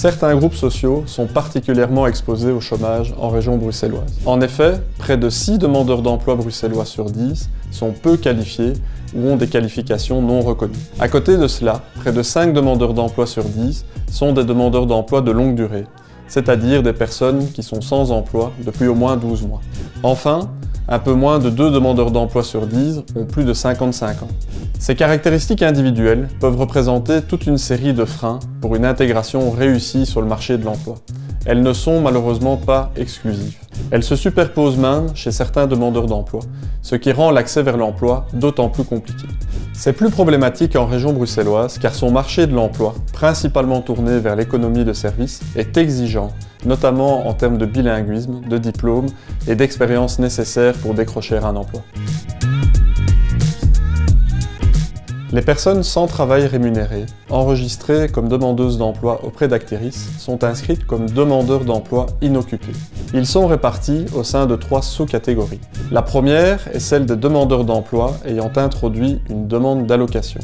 Certains groupes sociaux sont particulièrement exposés au chômage en région bruxelloise. En effet, près de 6 demandeurs d'emploi bruxellois sur 10 sont peu qualifiés ou ont des qualifications non reconnues. À côté de cela, près de 5 demandeurs d'emploi sur 10 sont des demandeurs d'emploi de longue durée, c'est-à-dire des personnes qui sont sans emploi depuis au moins 12 mois. Enfin, un peu moins de 2 demandeurs d'emploi sur 10 ont plus de 55 ans. Ces caractéristiques individuelles peuvent représenter toute une série de freins pour une intégration réussie sur le marché de l'emploi. Elles ne sont malheureusement pas exclusives. Elles se superposent même chez certains demandeurs d'emploi, ce qui rend l'accès vers l'emploi d'autant plus compliqué. C'est plus problématique en région bruxelloise car son marché de l'emploi, principalement tourné vers l'économie de services, est exigeant, notamment en termes de bilinguisme, de diplôme et d'expérience nécessaires pour décrocher un emploi. Les personnes sans travail rémunéré, enregistrées comme demandeuses d'emploi auprès d'Actiris, sont inscrites comme demandeurs d'emploi inoccupés. Ils sont répartis au sein de 3 sous-catégories. La première est celle des demandeurs d'emploi ayant introduit une demande d'allocation.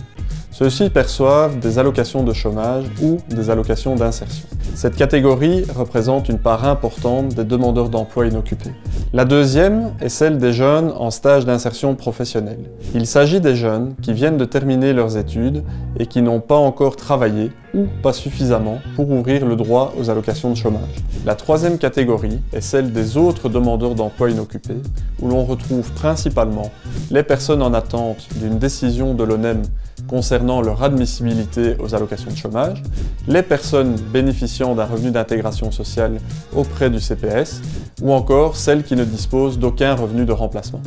Ceux-ci perçoivent des allocations de chômage ou des allocations d'insertion. Cette catégorie représente une part importante des demandeurs d'emploi inoccupés. La deuxième est celle des jeunes en stage d'insertion professionnelle. Il s'agit des jeunes qui viennent de terminer leurs études et qui n'ont pas encore travaillé ou pas suffisamment pour ouvrir le droit aux allocations de chômage. La troisième catégorie est celle des autres demandeurs d'emploi inoccupés, où l'on retrouve principalement les personnes en attente d'une décision de l'ONEM concernant leur admissibilité aux allocations de chômage, les personnes bénéficiant d'un revenu d'intégration sociale auprès du CPS, ou encore celles qui ne disposent d'aucun revenu de remplacement.